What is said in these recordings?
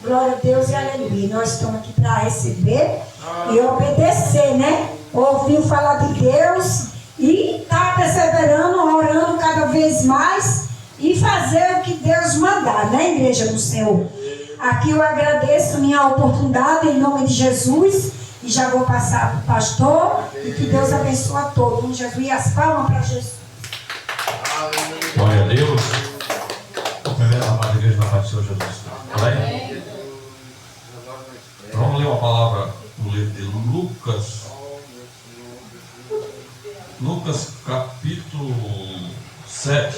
Glória a Deus e aleluia. Nós estamos aqui para receber e obedecer, né? Ouvir falar de Deus e estar perseverando, orando cada vez mais e fazer o que Deus mandar, né, igreja do Senhor? Aqui eu agradeço minha oportunidade em nome de Jesus e já vou passar para o pastor e que Deus abençoe a todos. Vamos Jesus e as palmas para Jesus. Glória a Deus. Primeiro, amada igreja, na paz do Senhor Jesus. Amém? Vamos ler uma palavra no livro de Lucas. Lucas capítulo 7.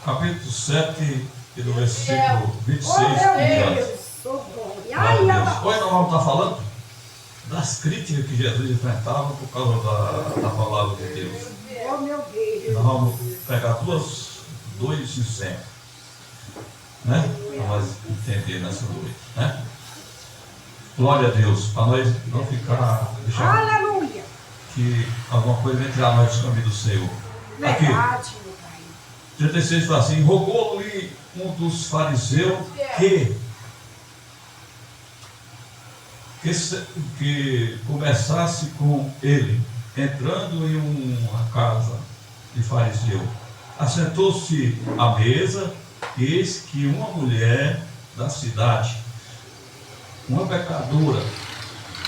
Capítulo 7 e do versículo 26 em diante. Hoje nós vamos estar falando das críticas que Jesus enfrentava por causa da palavra de Deus. Nós vamos pegar dois exemplos, né? Para nós entender nessa noite, né? Glória a Deus, para nós não ficar deixando que alguma coisa venha tirar nós do caminho do Senhor. Aqui, 36 fala assim: rogou-lhe um dos fariseus que conversasse com ele, entrando em uma casa de fariseu. Assentou-se à mesa, e eis que uma mulher da cidade, uma pecadora,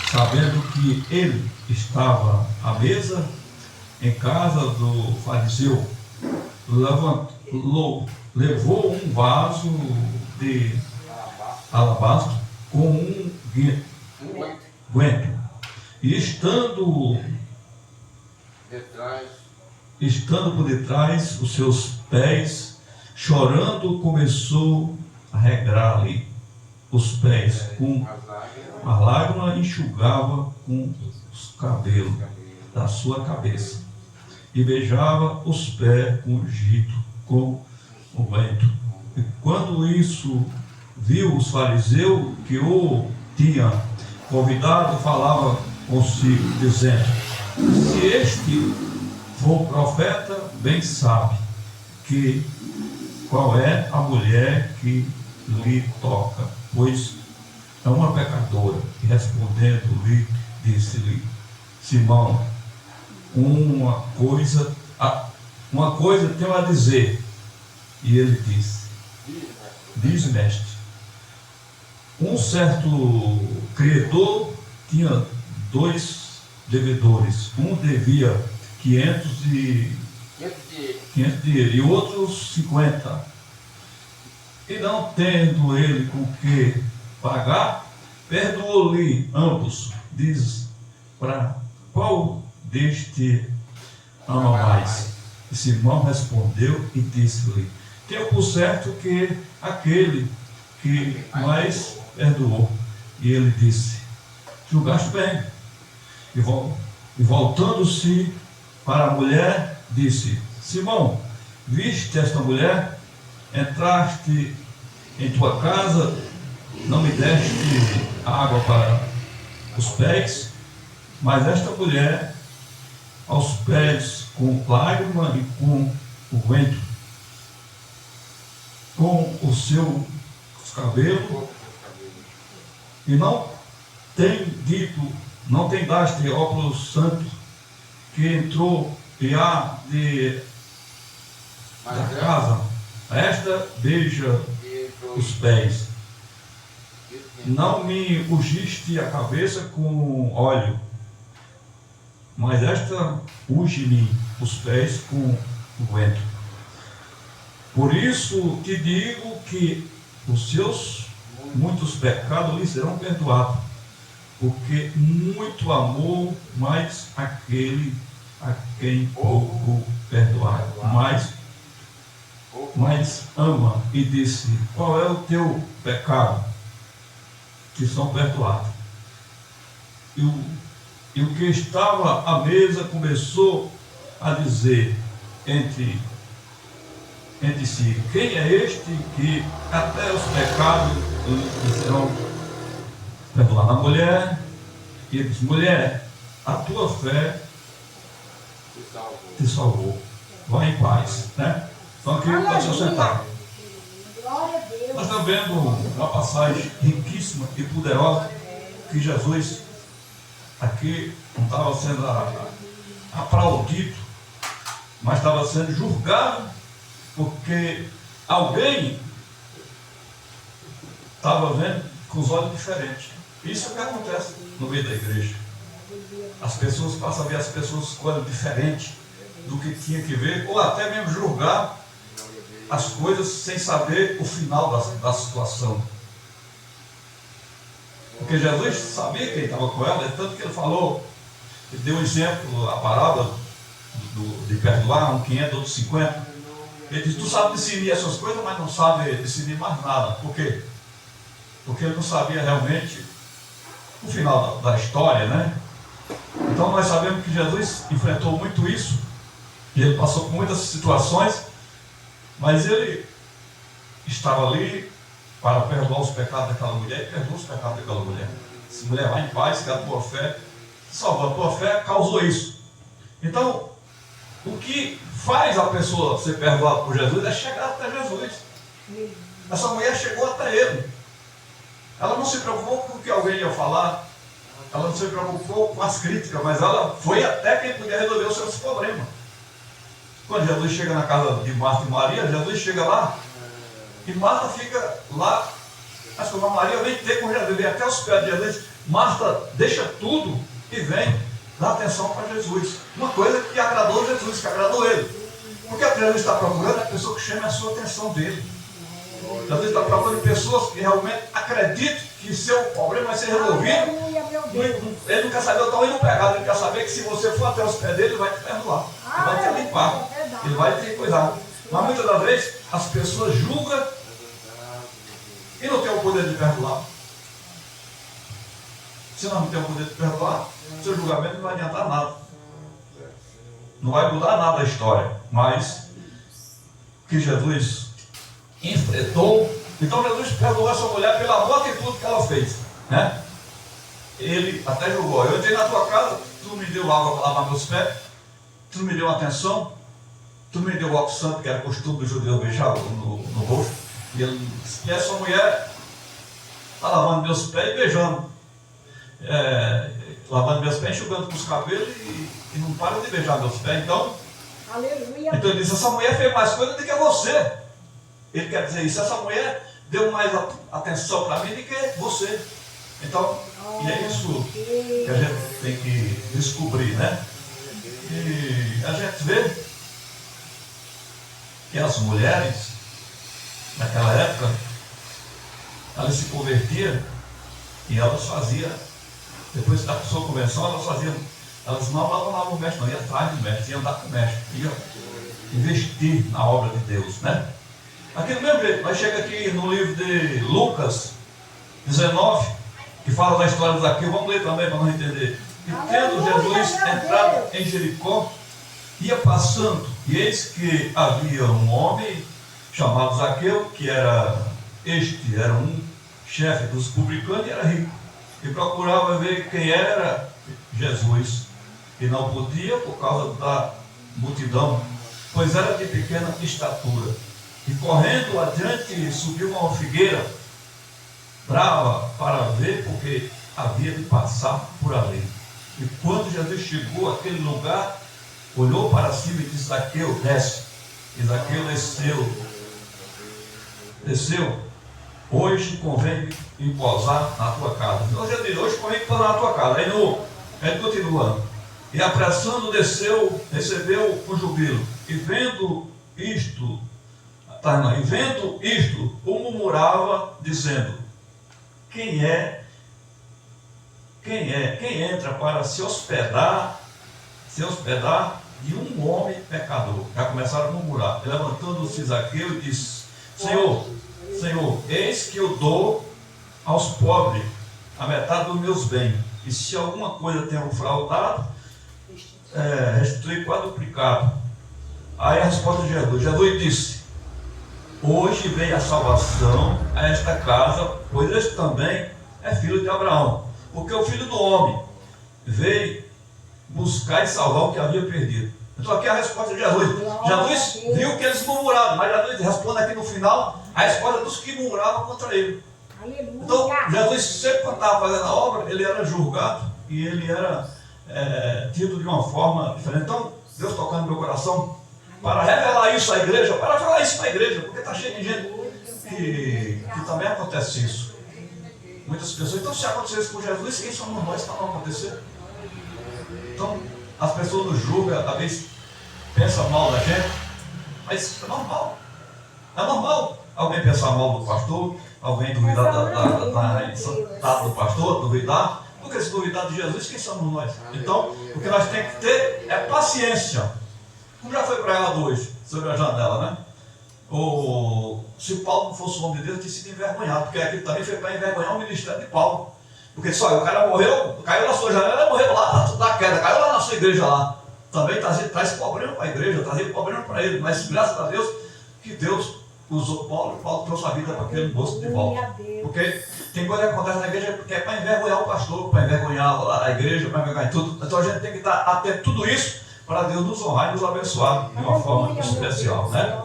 sabendo que ele estava à mesa em casa do fariseu, levou um vaso de alabastro com um guento, e estando por detrás os seus pés, chorando, começou a regrar-lhe os pés com a lágrima, enxugava com os cabelos da sua cabeça e beijava os pés ungidos com o vento. E quando isso viu os fariseus que o tinham convidado, falava consigo, dizendo: se este for profeta, bem sabe qual é a mulher que lhe toca, pois é uma pecadora. E respondendo-lhe, disse-lhe: Simão, uma coisa tenho a dizer. E ele disse: diz, mestre. Um certo credor tinha 2 devedores. Um devia 500 dinheiro e outros 50. E não tendo ele com que pagar, perdoou-lhe ambos. Diz: para qual deste ama mais? E Simão respondeu e disse-lhe: tenho por certo que aquele que mais perdoou. E ele disse: julgaste bem. E voltando-se para a mulher, disse: Simão, viste esta mulher? Entraste em tua casa, não me deste água para os pés, mas esta mulher aos pés com lágrima e com o vento, com os seus cabelos, e não tem daste óculos santo que entrou e há da casa, esta beija os pés. Não me ungiste a cabeça com óleo, mas esta unge-me os pés com o vento. Por isso te digo que os seus muitos pecados lhe serão perdoados, porque muito amor, mais aquele a quem pouco perdoado, mas ama. E disse: qual é o teu pecado? Que são perdoados. E o que estava à mesa começou a dizer entre si: quem é este que até os pecados lhe serão perdoados? A mulher, e ele disse: mulher, a tua fé te salvou. Vá em paz, né? Então aqui pode se sentar. Glória a Deus. Nós estamos vendo uma passagem riquíssima e poderosa que Jesus aqui não estava sendo aplaudido, mas estava sendo julgado porque alguém estava vendo com os olhos diferentes. Isso é o que acontece no meio da igreja. As pessoas passam a ver as pessoas com olhos diferentes do que tinha que ver, ou até mesmo julgar as coisas sem saber o final da situação. Porque Jesus sabia quem estava com ela, tanto que ele falou, ele deu um exemplo, a parábola de perdoar, um 500, outro 50. Ele disse, tu sabe discernir essas coisas, mas não sabe discernir mais nada. Por quê? Porque ele não sabia realmente o final da história, né? Então nós sabemos que Jesus enfrentou muito isso, e ele passou por muitas situações, mas ele estava ali para perdoar os pecados daquela mulher, e perdoou os pecados daquela mulher. Essa mulher vai em paz, que a tua fé salvou, a tua fé causou isso. Então, o que faz a pessoa ser perdoada por Jesus é chegar até Jesus. Essa mulher chegou até ele. Ela não se preocupou com o que alguém ia falar, ela não se preocupou com as críticas, mas ela foi até quem podia resolver os seus problemas. Quando Jesus chega na casa de Marta e Maria, Jesus chega lá e Marta fica lá. Mas quando a Maria vem ter com Jesus, vem até os pés de Jesus, Marta deixa tudo e vem dar atenção para Jesus. Uma coisa que agradou Jesus, que agradou ele. Porque o que Jesus está procurando é a pessoa que chame a sua atenção dele. Jesus está procurando pessoas que realmente acreditem que seu problema vai ser resolvido. Ele não quer saber o tamanho do pecado, ele quer saber que se você for até os pés dele, ele vai te perdoar, ele vai te limpar, ele vai te cuidar. Mas muitas das vezes as pessoas julgam e não têm o poder de perdoar. Se nós não temos o poder de perdoar, seu julgamento não vai adiantar nada. Não vai mudar nada a história. Mas que Jesus enfrentou. Então Jesus perdoou essa mulher pela boa atitude que ela fez, né? Ele até julgou. Eu entrei na tua casa, tu me deu água para lavar meus pés, tu me deu atenção, tu me deu o óculos santo, que era costume do judeu beijar no rosto. E essa mulher está lavando meus pés e beijando. Lavando meus pés, enxugando com os cabelos e não para de beijar meus pés. Então, aleluia. Então ele disse, essa mulher fez mais coisa do que você. Ele quer dizer isso, essa mulher deu mais atenção para mim do que você. Então, e é isso que a gente tem que descobrir, né? E a gente vê que as mulheres, naquela época, elas se convertiam e elas faziam, depois da sua conversão, elas não abandonavam o mestre, não, iam atrás do mestre, iam andar com o mestre, iam investir na obra de Deus, né? Aqui do mesmo jeito, nós chegamos aqui no livro de Lucas 19, que fala da história de Zaqueu. Vamos ler também para nós entender. E tendo Jesus entrado em Jericó, ia passando, e eis que havia um homem chamado Zaqueu, que era um chefe dos publicanos e era rico, e procurava ver quem era Jesus, e não podia por causa da multidão, pois era de pequena estatura. E correndo adiante, subiu uma figueira brava para ver, porque havia de passar por ali. E quando Jesus chegou àquele lugar, olhou para cima e disse, Zaqueu, desce. E Zaqueu desceu. Hoje convém me posar na tua casa. Hoje convém me posar na tua casa. Aí continuando. E apressando desceu, recebeu com jubilo. E vendo isto, o murmurava, dizendo, quem entra para se hospedar de um homem pecador? Já começaram a murmurar. Levantando-se Zaqueu e disse, Senhor, eis que eu dou aos pobres a metade dos meus bens, e se alguma coisa tenho fraudado, restituir quadruplicado. Aí a resposta de Jesus disse, hoje veio a salvação a esta casa, pois este também é filho de Abraão, porque o Filho do Homem veio buscar e salvar o que havia perdido. Então aqui é a resposta de Jesus. Jesus viu que eles murmuravam, mas Jesus responde aqui no final a resposta dos que murmuravam contra ele. Então Jesus sempre quando estava fazendo a obra, ele era julgado e ele era tido de uma forma diferente. Então Deus tocando no meu coração para revelar isso à igreja, para falar isso para a igreja, porque está cheio de gente que também acontece isso. Muitas pessoas, então se acontecesse com Jesus, quem somos nós para não acontecer? Então as pessoas nos julgam, às vezes pensam mal da gente, mas é normal. É normal alguém pensar mal do pastor, alguém duvidar do pastor, duvidar. Porque se duvidar de Jesus, quem somos nós? Então, o que nós temos que ter é paciência. Como já foi pregado hoje, sobre a janela, né? Se Paulo não fosse o homem de Deus, tinha sido envergonhado, porque aquilo também foi para envergonhar o ministério de Paulo. Porque só o cara morreu, caiu na sua janela, morreu lá da queda, caiu lá na sua igreja lá. Também traz problema para a igreja, trazia problema para ele, mas graças a Deus que Deus usou Paulo, e Paulo trouxe a vida para aquele moço de volta. Porque tem coisa que acontece na igreja que é para envergonhar o pastor, para envergonhar a igreja, para envergonhar tudo. Então a gente tem que estar atento a tudo isso para Deus nos honrar e nos abençoar de uma forma especial, né?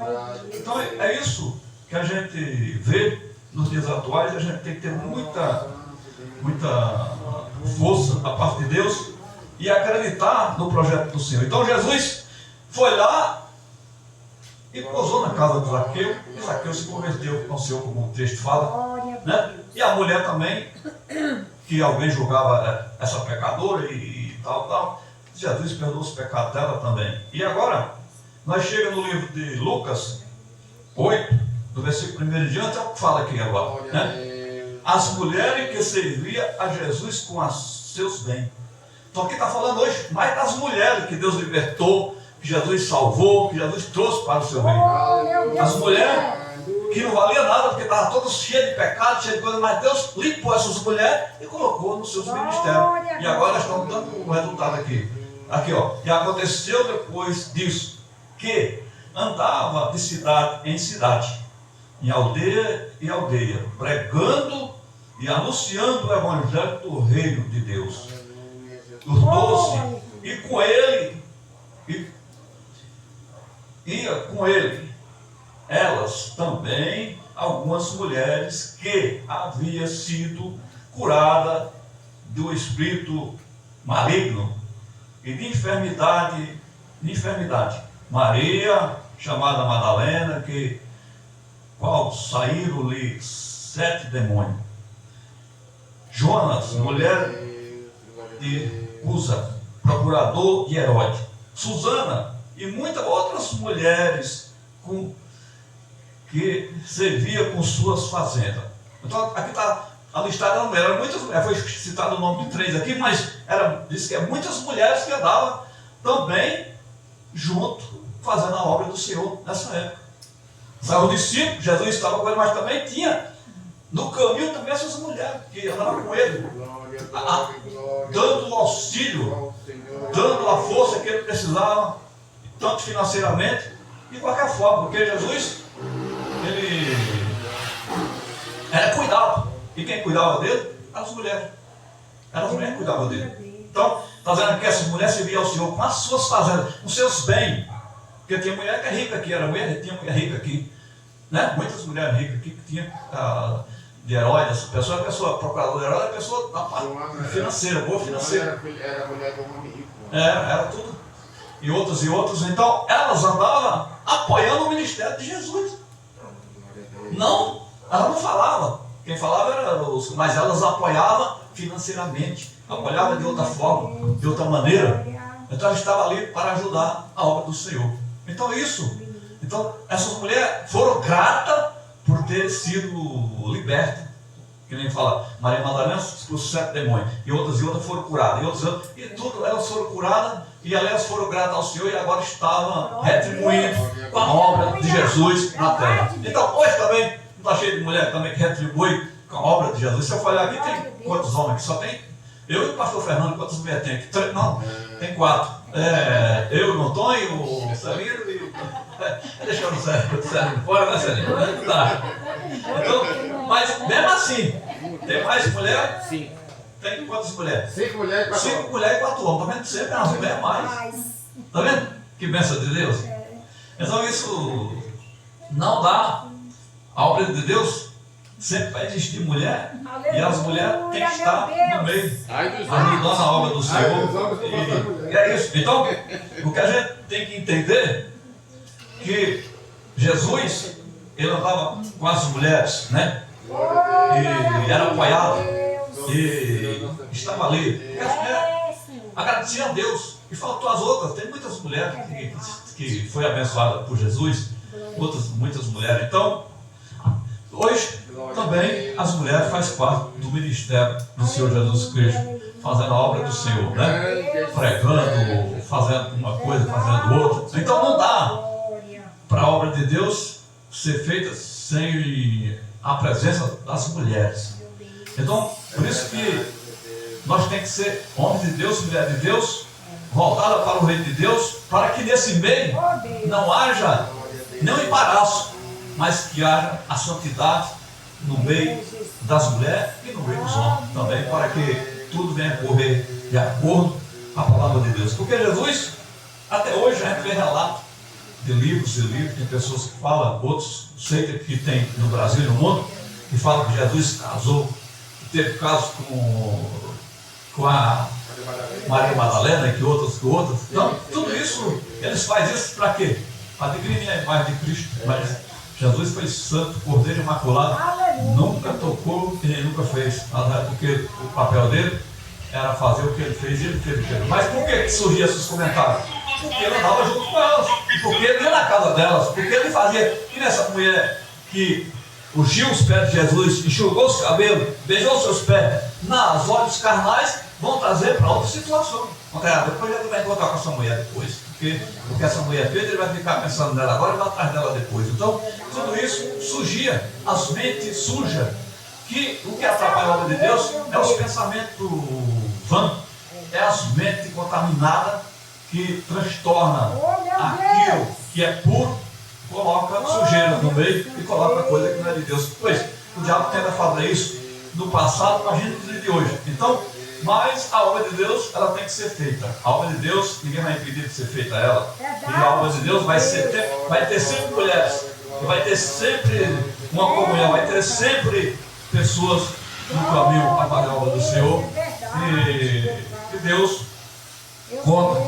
Então é isso que a gente vê nos dias atuais. A gente tem que ter muita força da parte de Deus e acreditar no projeto do Senhor. Então Jesus foi lá e pousou na casa de Zaqueu, e Zaqueu se converteu ao Senhor, como o texto fala, né? E a mulher também, que alguém julgava essa pecadora e tal, Jesus perdoou os pecados dela também. E agora, nós chegamos no livro de Lucas 8, do versículo 1 em diante, é o que fala aqui agora, né? As mulheres que serviam a Jesus com seus bens. Então aqui está falando hoje mais das mulheres que Deus libertou, que Jesus salvou, que Jesus trouxe para o seu reino. As mulheres que não valia nada, porque estavam todas cheias de pecado, cheias de coisas, mas Deus limpou essas mulheres e colocou nos seus ministérios. E agora nós estamos dando o resultado aqui. Aqui, ó. E aconteceu depois disso, que andava de cidade em cidade, em aldeia em aldeia, pregando e anunciando o evangelho do reino de Deus. Os 12, e com ele, ia com ele, elas também, algumas mulheres que haviam sido curadas do espírito maligno e de enfermidade. Maria, chamada Madalena, qual saíram-lhe 7 demônios. Jonas, mulher de Cusa, procurador de Herodes. Susana e muitas outras mulheres que serviam com suas fazendas. Então aqui está a listada, eram muitas mulheres, foi citado o nome de 3 aqui, mas disse que muitas mulheres que andavam também junto, fazendo a obra do Senhor nessa época. Saiu o discípulo, Jesus estava com ele, mas também tinha no caminho também essas mulheres que andavam com ele, dando o auxílio, dando a força que ele precisava, tanto financeiramente, de qualquer forma, porque Jesus, ele era cuidado, e quem cuidava dele eram as mulheres. Eram as mulheres que cuidavam dele. Então, está dizendo que essas mulheres serviam ao Senhor com as suas fazendas, com seus bens. Porque tinha mulher que é rica aqui, tinha mulher rica aqui, né? Muitas mulheres ricas aqui que tinha de Herodes, a pessoa procuradora de Herodes, a pessoa da parte financeira, boa financeira. Era mulher do homem rico. Era tudo. E outros. Então, elas andavam apoiando o ministério de Jesus. Não, elas não falavam. Quem falava era mas elas apoiavam financeiramente, apoiavam de outra forma, de outra maneira. Então ela estava ali para ajudar a obra do Senhor. Então Então essas mulheres foram gratas por ter sido libertas. Que nem fala, Maria Madalena expulsou 7 demônios, e outras foram curadas, e tudo elas foram curadas, e elas foram gratas ao Senhor, e agora estavam retribuindo com a obra de Jesus na terra. Então hoje também está cheio de mulher também que retribui com a obra de Jesus. Se eu falar aqui, tem quantos homens aqui? Só tem eu e o pastor Fernando. Quantas mulheres tem aqui? 3, não, tem 4. Eu, o Antônio, o Celino e o... Deixa eu no Celino fora, né, Celino? Tá. Então, mas mesmo assim, tem mais mulher? Sim. Tem quantas mulheres? 5 mulheres e 4 homens. 5 mulheres e 4 homens. Tá vendo? Sempre as mulheres mais. Tá vendo? Que bênção de Deus. Então isso não dá. A obra de Deus sempre vai existir mulher. Aleluia, e as mulheres têm que estar no meio, ajudando a obra do Senhor. E é isso. Então, o que a gente tem que entender que Jesus, ele andava com as mulheres, né? E era apoiado. E estava ali. Porque as mulheres agradeciam a Deus. E faltou as outras. Tem muitas mulheres que foi abençoada por Jesus. Muitas mulheres. Então, hoje também as mulheres fazem parte do ministério do Senhor Jesus Cristo, fazendo a obra do Senhor, né? Pregando, fazendo uma coisa, fazendo outra. Então não dá para a obra de Deus ser feita sem a presença das mulheres. Então, por isso que nós temos que ser homens de Deus, mulher de Deus, voltada para o reino de Deus, para que nesse meio não haja nenhum embaraço, mas que haja a santidade no meio das mulheres e no meio dos homens também, para que tudo venha correr de acordo com a palavra de Deus. Porque Jesus, até hoje, a gente vê relato de livros e livros, tem pessoas que falam, outros sei que tem no Brasil e no mundo, que falam que Jesus casou, que teve casos com a Maria Madalena e que outras. Então, tudo isso, eles fazem isso para quê? Para degrinir a imagem de Cristo. Mas Jesus foi santo, cordeiro imaculado, nunca tocou e nem nunca fez, porque o papel dele era fazer o que ele fez e ele fez o que ele fez. Mas por que surgiam esses comentários? Porque ele andava junto com elas, porque ele ia na casa delas, porque ele fazia. E nessa mulher que ungiu os pés de Jesus, enxugou os cabelos, beijou os seus pés, nas olhos carnais, vão trazer para outra situação. Depois ele vai encontrar com essa mulher depois, porque essa mulher fez, ele vai ficar pensando nela agora e vai atrás dela depois. Então, tudo isso surgia, as mentes sujas, que o que atrapalha a obra de Deus é os pensamentos vãos, é as mentes contaminadas que transtornam aquilo que é puro, coloca sujeira no meio e coloca coisa que não é de Deus. Pois, o diabo tenta fazer isso no passado, imagina no dia de hoje. Então, mas a obra de Deus, ela tem que ser feita. A obra de Deus, ninguém vai impedir de ser feita ela. E a obra de Deus vai ter sempre mulheres, vai ter sempre uma comunhão, vai ter sempre pessoas no caminho para a obra do Senhor. E Deus conta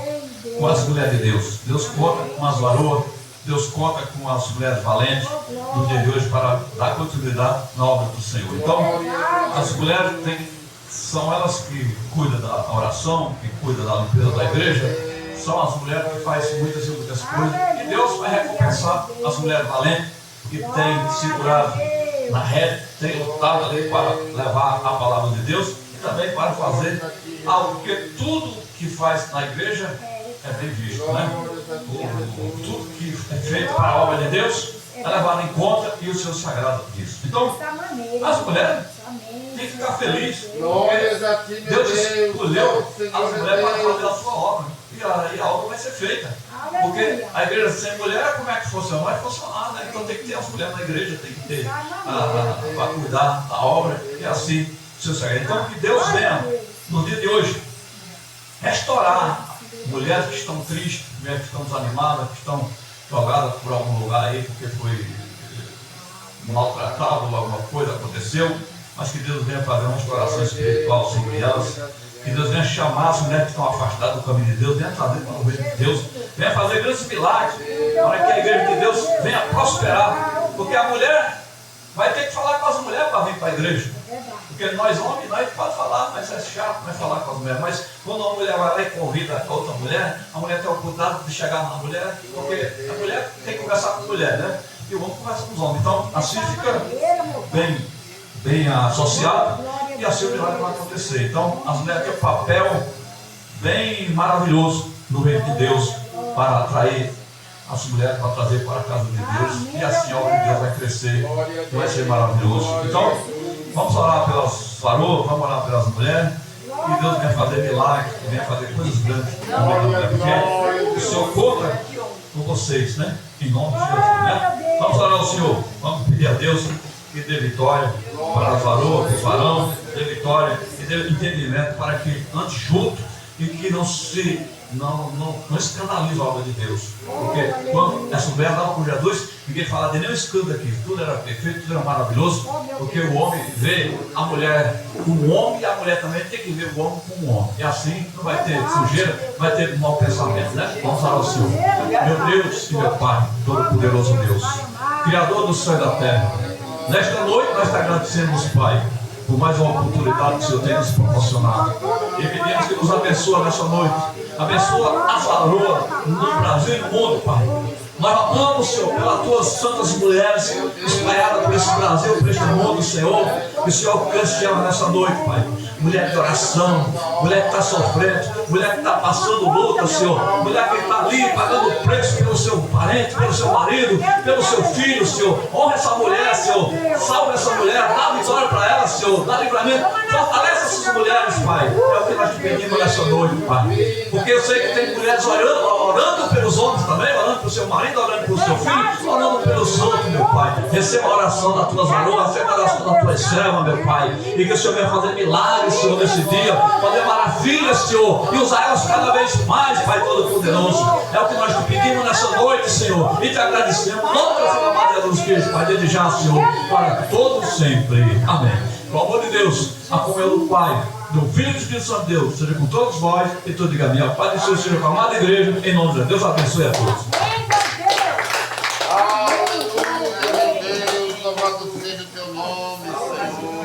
com as mulheres de Deus. Deus conta com as varoas. Deus conta com as mulheres valentes no dia de hoje para dar continuidade na obra do Senhor. Então, as mulheres são elas que cuidam da oração, que cuidam da limpeza da igreja, são as mulheres que fazem muitas e muitas coisas. E Deus vai recompensar as mulheres valentes que têm segurado na rede, têm lutado ali para levar a palavra de Deus e também para fazer algo, porque tudo que faz na igreja é bem visto, né? Tudo que é feito para a obra de Deus é levado em conta e o Senhor sagrado disso. Então, as mulheres têm que ficar felizes, porque Deus escolheu as mulheres para fazer a sua obra, e a obra vai ser feita. Porque a igreja sem mulher, como é que funciona? Não vai funcionar, né? Então tem que ter as mulheres na igreja, tem que ter para cuidar da obra, e assim o Senhor sagrado. Então, que Deus venha, no dia de hoje, restaurar mulheres que estão tristes, mulheres que estão desanimadas, que estão jogadas por algum lugar aí porque foi maltratado ou alguma coisa aconteceu, mas que Deus venha fazer uma restauração espiritual sobre elas, que Deus venha chamar as mulheres que estão afastadas do caminho de Deus, venha trazer para o reino de Deus, venha fazer grandes milagres, para que a igreja de Deus venha prosperar, porque a mulher vai ter que falar com as mulheres para vir para a igreja. Porque nós homens, nós podemos falar, mas é chato, né, falar com as mulheres. Mas quando uma mulher vai lá e convida a outra mulher, a mulher tem o cuidado de chegar na mulher, porque a mulher tem que conversar com a mulher, né? E o homem conversa com os homens. Então, assim fica bem associado e assim o milagre vai acontecer. Então, as mulheres têm um papel bem maravilhoso no reino de Deus para atrair as mulheres, para trazer para a casa de Deus. E assim a obra de Deus vai crescer e vai ser maravilhoso. Então, vamos orar pelas varoas, vamos orar pelas mulheres, e Deus venha fazer milagres, venha fazer coisas grandes. Porque o Senhor conta com vocês, né? Em nome de Jesus, né? Vamos orar ao Senhor, vamos pedir a Deus que dê vitória para as varoas, para os varões, dê vitória e dê entendimento para que ande junto e que não se não escandaliza a obra de Deus. Porque quando essa mulher dava por Jesus, ninguém falava de nenhum escândalo aqui. Tudo era perfeito, tudo era maravilhoso. Porque o homem vê a mulher como homem e a mulher também tem que ver o homem como homem. E assim não vai ter sujeira, vai ter mau pensamento, né? Vamos orar ao Senhor. Meu Deus e meu Pai, Todo-Poderoso Deus, Criador do céu e da terra. Nesta noite nós te agradecemos, Pai, por mais uma oportunidade que o Senhor tem nos proporcionado. E pedimos que nos abençoe nessa noite. Abençoa a varoa no Brasil e no mundo, Pai. Nós amamos, Senhor, pelas tuas santas mulheres espalhadas por esse Brasil, por este mundo, Senhor. Que o Senhor alcance ela nessa noite, Pai. Mulher de oração, mulher que está sofrendo, mulher que está passando luta, Senhor. Mulher que está ali pagando preço pelo seu parente, pelo seu marido, pelo seu filho, Senhor. Honra essa mulher, Senhor. Salva essa mulher, dá vitória para ela, Senhor. Dá livramento. Fortalece essas mulheres, Pai. É o que nós te pedimos nessa noite, Pai. Porque eu sei que tem mulheres orando pelos homens também, orando pelo seu marido, orando pelo seu filho, orando pelos outros, meu Pai. Receba a oração das tuas varoas, receba a oração da tua serva, meu Pai. E que o Senhor venha fazer milagres, Senhor, nesse dia, fazer maravilhas, Senhor, e usar elas cada vez mais, Pai Todo-Poderoso. É o que nós te pedimos nessa noite, Senhor, e te agradecemos. Não pela sua Maria dos Cristo, Pai, desde já, Senhor, para todos sempre. Amém. Com o amor de Deus, a comunhão do Pai, do Filho e do Espírito Santo de Deus, seja com todos vós e todos diga amém. O Pai do Senhor seja com a amada igreja, em nome de Deus. Deus abençoe a todos. Aleluia, Deus, louvado seja o teu nome, Senhor.